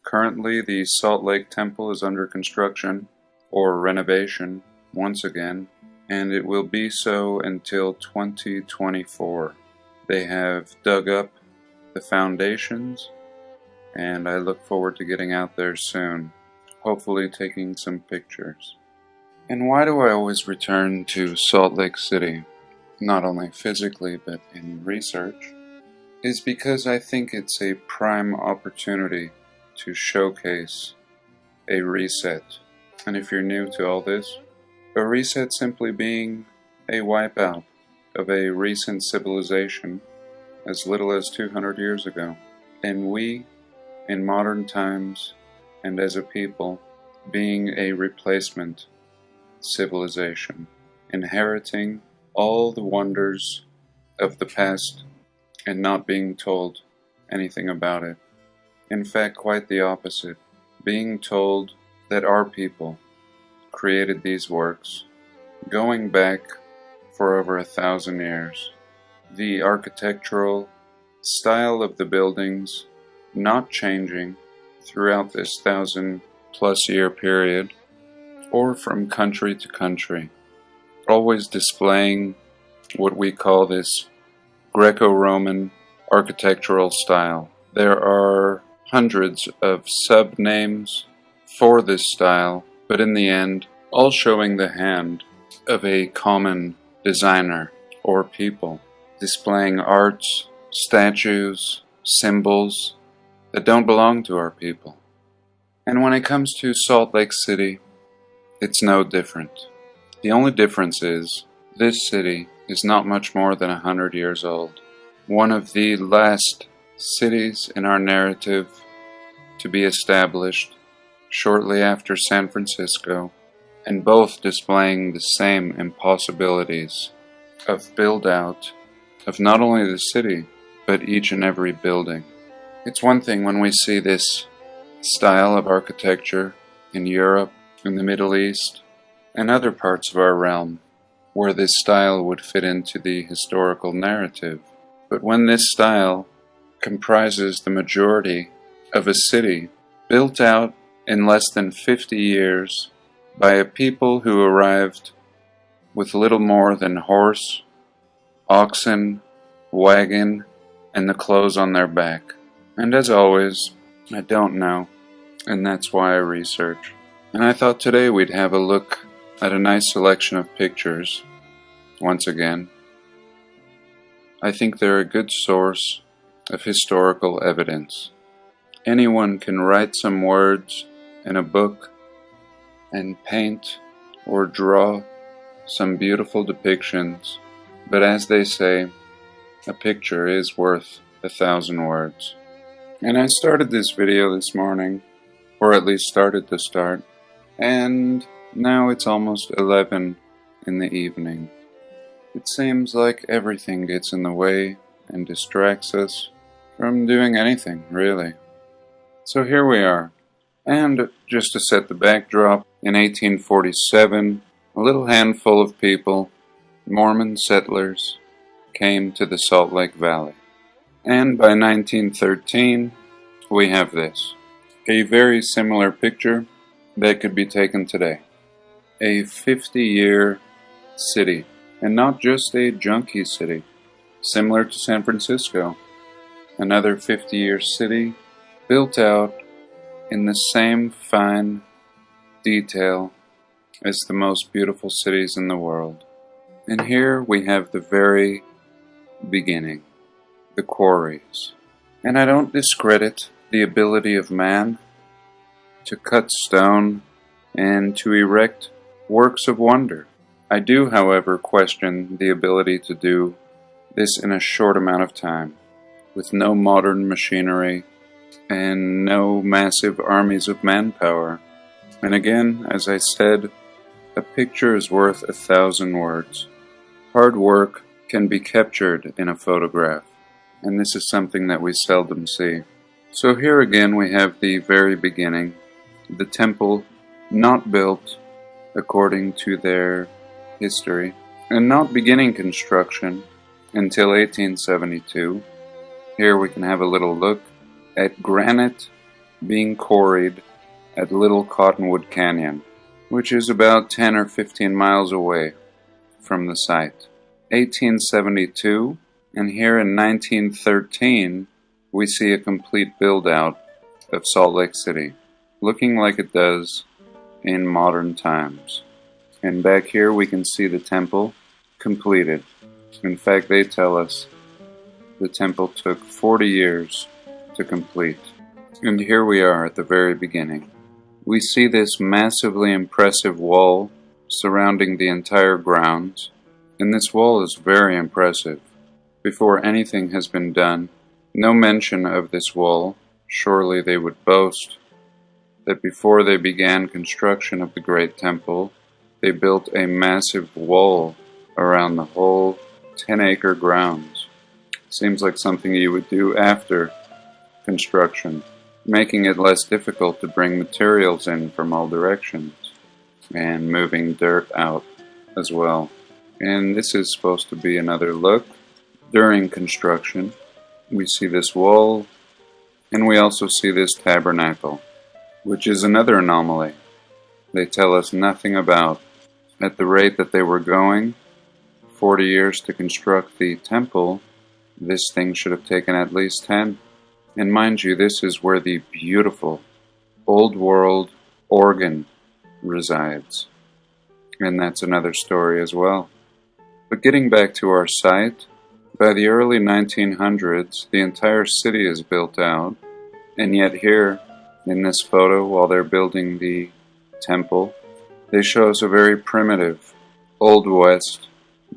Currently, the Salt Lake Temple is under construction, or renovation, once again, and it will be so until 2024. They have dug up the foundations, and I look forward to getting out there soon, hopefully taking some pictures. And why do I always return to Salt Lake City, not only physically but in research, is because I think it's a prime opportunity to showcase a reset. And if you're new to all this, a reset simply being a wipeout of a recent civilization as little as 200 years ago. And we, in modern times, and as a people, being a replacement civilization, inheriting all the wonders of the past and not being told anything about it. In fact, quite the opposite, being told that our people created these works, going back for over 1,000 years. The architectural style of the buildings not changing throughout this 1,000+ year period, or from country to country, always displaying what we call this Greco-Roman architectural style. There are hundreds of sub-names for this style, but in the end, all showing the hand of a common designer or people, displaying arts, statues, symbols that don't belong to our people. And when it comes to Salt Lake City, it's no different. The only difference is this city is not much more than 100 years old. One of the last cities in our narrative to be established shortly after San Francisco, and both displaying the same impossibilities of build-out of not only the city, but each and every building. It's one thing when we see this style of architecture in Europe, in the Middle East, and other parts of our realm, where this style would fit into the historical narrative. But when this style comprises the majority of a city built out in less than 50 years by a people who arrived with little more than horse, oxen, wagon, and the clothes on their back. And as always, I don't know, and that's why I research. And I thought today we'd have a look at a nice selection of pictures, once again. I think they're a good source of historical evidence. Anyone can write some words in a book and paint or draw some beautiful depictions, but as they say, a picture is worth 1,000 words. And I started this video this morning, or at least started to start, and now it's almost 11 in the evening. It seems like everything gets in the way and distracts us from doing anything, really. So here we are. And just to set the backdrop, in 1847, a little handful of people, Mormon settlers, came to the Salt Lake Valley. And by 1913, we have this. A very similar picture that could be taken today. A 50-year city, and not just a junkie city, similar to San Francisco. Another 50-year city built out in the same fine detail as the most beautiful cities in the world. And here we have the very beginning, the quarries. And I don't discredit the ability of man to cut stone and to erect works of wonder. I do, however, question the ability to do this in a short amount of time, with no modern machinery and no massive armies of manpower. And again, as I said, a picture is worth 1,000 words. Hard work can be captured in a photograph, and this is something that we seldom see. So here again we have the very beginning, the temple not built according to their history, and not beginning construction until 1872. Here we can have a little look at granite being quarried at Little Cottonwood Canyon, which is about 10 or 15 miles away from the site. 1872, and here in 1913, we see a complete build-out of Salt Lake City, looking like it does in modern times. And back here we can see the temple completed. In fact, they tell us the temple took 40 years to complete. And here we are at the very beginning. We see this massively impressive wall surrounding the entire grounds, and this wall is very impressive. Before anything has been done, no mention of this wall. Surely they would boast that before they began construction of the Great Temple, they built a massive wall around the whole 10-acre grounds. Seems like something you would do after construction, making it less difficult to bring materials in from all directions and moving dirt out as well. And this is supposed to be another look during construction. We see this wall, and we also see this tabernacle, which is another anomaly they tell us nothing about. At the rate that they were going, 40 years to construct the temple, this thing should have taken at least 10. And mind you, this is where the beautiful old world organ resides. And that's another story as well. But getting back to our site, by the early 1900s, the entire city is built out. And yet here, in this photo, while they're building the temple, they show us a very primitive, Old West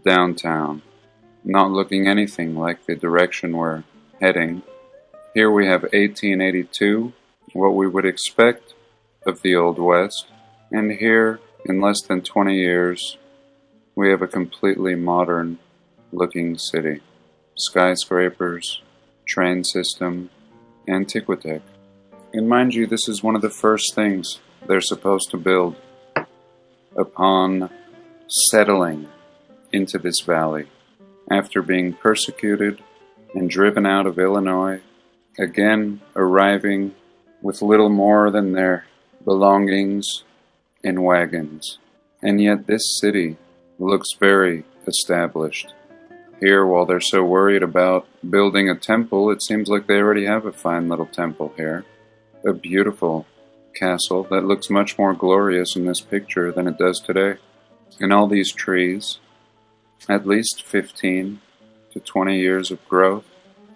downtown, not looking anything like the direction we're heading. Here we have 1882, what we would expect of the Old West, and here, in less than 20 years, we have a completely modern looking city. Skyscrapers, train system, antiquitech. And mind you, this is one of the first things they're supposed to build upon settling into this valley. After being persecuted and driven out of Illinois, again arriving with little more than their belongings in wagons. And yet this city looks very established. Here, while they're so worried about building a temple, it seems like they already have a fine little temple here. A beautiful castle that looks much more glorious in this picture than it does today. And all these trees, at least 15 to 20 years of growth.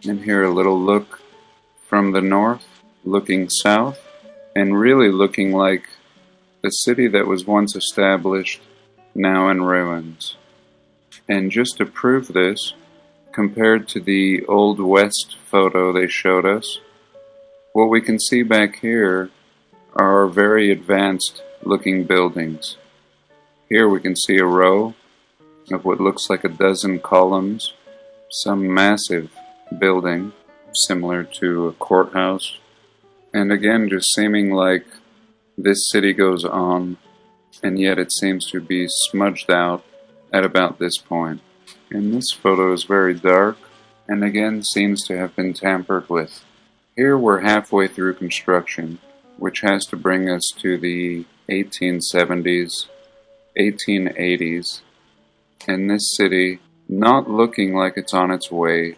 And here a little look from the north, looking south, and really looking like the city that was once established, now in ruins. And just to prove this, compared to the Old West photo they showed us, what we can see back here are very advanced looking buildings. Here we can see a row of what looks like a dozen columns, some massive building similar to a courthouse, and again just seeming like this city goes on, and yet it seems to be smudged out at about this point. And this photo is very dark, and again seems to have been tampered with. Here we're halfway through construction, which has to bring us to the 1870s, 1880s, and this city not looking like it's on its way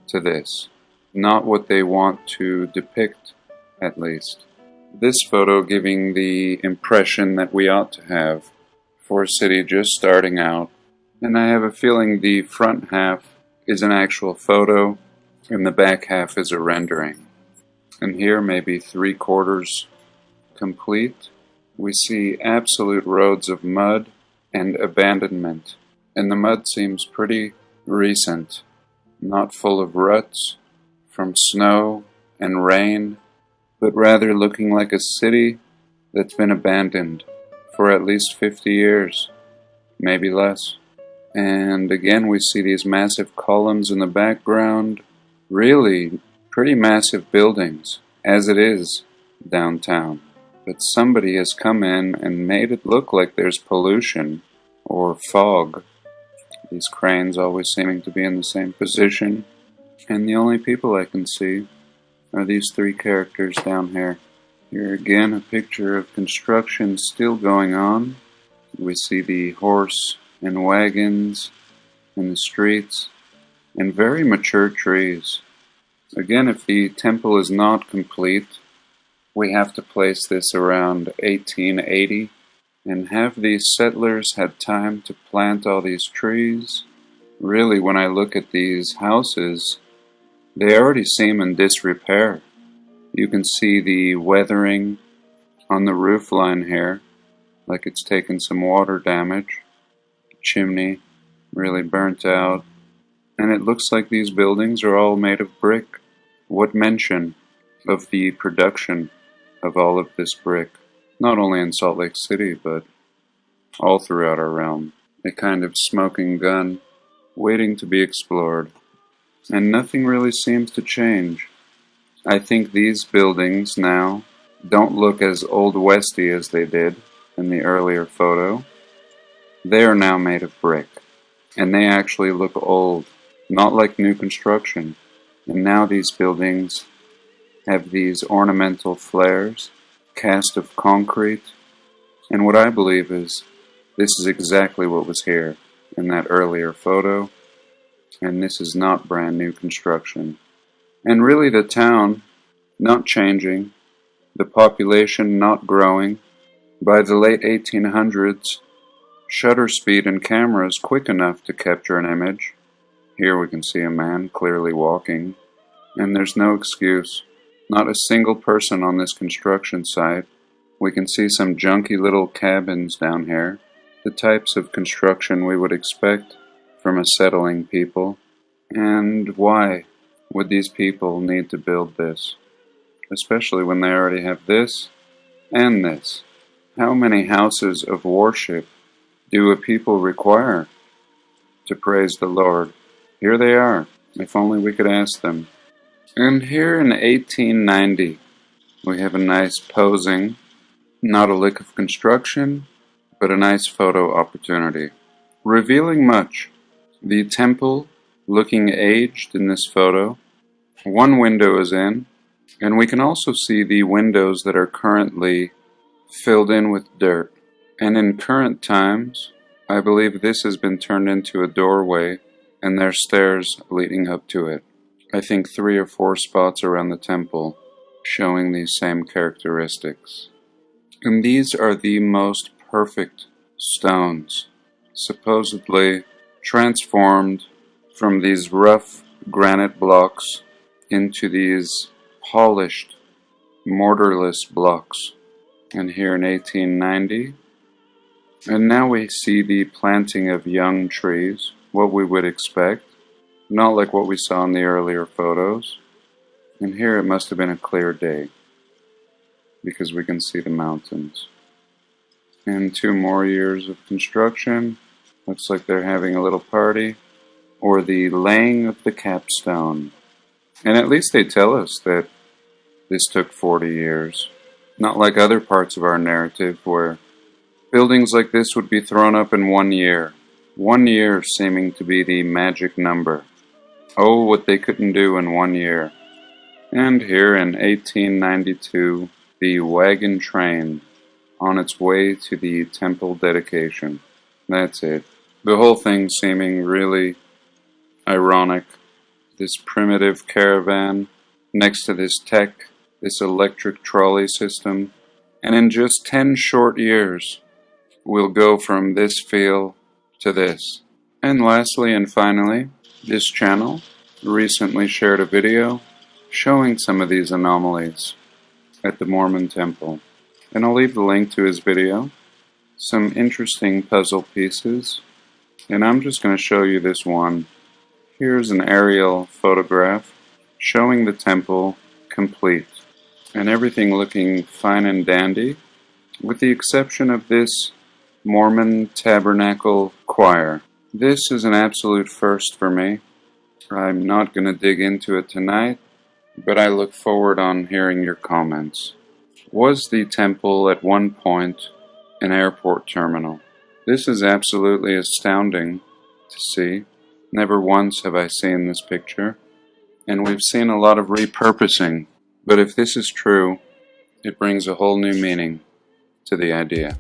to this. Not what they want to depict, at least. This photo giving the impression that we ought to have for a city just starting out, and I have a feeling the front half is an actual photo and the back half is a rendering. And here, maybe 3/4 complete, we see absolute roads of mud and abandonment. And the mud seems pretty recent, not full of ruts from snow and rain, but rather looking like a city that's been abandoned for at least 50 years, maybe less. And again, we see these massive columns in the background, really pretty massive buildings, as it is downtown. But somebody has come in and made it look like there's pollution or fog. These cranes always seeming to be in the same position, and the only people I can see are these three characters down here. Here again, a picture of construction still going on. We see the horse and wagons in the streets, and very mature trees. Again, if the temple is not complete, we have to place this around 1880, and have these settlers had time to plant all these trees? Really, when I look at these houses, they already seem in disrepair. You can see the weathering on the roof line here, like it's taken some water damage. The chimney really burnt out, and it looks like these buildings are all made of brick. What mention of the production of all of this brick, not only in Salt Lake City, but all throughout our realm. A kind of smoking gun, waiting to be explored. And nothing really seems to change. I think these buildings now don't look as old westy as they did in the earlier photo. They are now made of brick, and they actually look old, not like new construction. And now these buildings have these ornamental flares, cast of concrete, and what I believe is this is exactly what was here in that earlier photo, and this is not brand new construction. And really the town not changing, the population not growing. By the late 1800s, shutter speed and cameras quick enough to capture an image. Here we can see a man clearly walking, and there's no excuse. Not a single person on this construction site. We can see some junky little cabins down here, the types of construction we would expect from a settling people. And why would these people need to build this? Especially when they already have this and this. How many houses of worship do a people require to praise the Lord? Here they are, if only we could ask them. And here in 1890, we have a nice posing, not a lick of construction, but a nice photo opportunity. Revealing much. The temple looking aged in this photo. One window is in, and we can also see the windows that are currently filled in with dirt. And in current times, I believe this has been turned into a doorway, and there's stairs leading up to it. I think 3 or 4 spots around the temple showing these same characteristics. And these are the most perfect stones, supposedly transformed from these rough granite blocks into these polished, mortarless blocks. And here in 1890, and now we see the planting of young trees, what we would expect, not like what we saw in the earlier photos. And here it must have been a clear day, because we can see the mountains. And 2 more years of construction. Looks like they're having a little party, or the laying of the capstone. And at least they tell us that this took 40 years. Not like other parts of our narrative where buildings like this would be thrown up in 1 year. 1 year seeming to be the magic number. Oh, what they couldn't do in 1 year. And here in 1892, the wagon train on its way to the temple dedication. That's it. The whole thing seeming really ironic. This primitive caravan next to this tech, this electric trolley system. And in just 10 short years, we'll go from this feel to this. And lastly and finally, this channel recently shared a video showing some of these anomalies at the Mormon temple. And I'll leave the link to his video. Some interesting puzzle pieces. And I'm just going to show you this one. Here's an aerial photograph showing the temple complete. And everything looking fine and dandy, with the exception of this Mormon tabernacle choir. This is an absolute first for me. I'm not going to dig into it tonight, but I look forward on hearing your comments. Was the temple at one point an airport terminal? This is absolutely astounding to see. Never once have I seen this picture. And we've seen a lot of repurposing But if this is true, it brings a whole new meaning to the idea.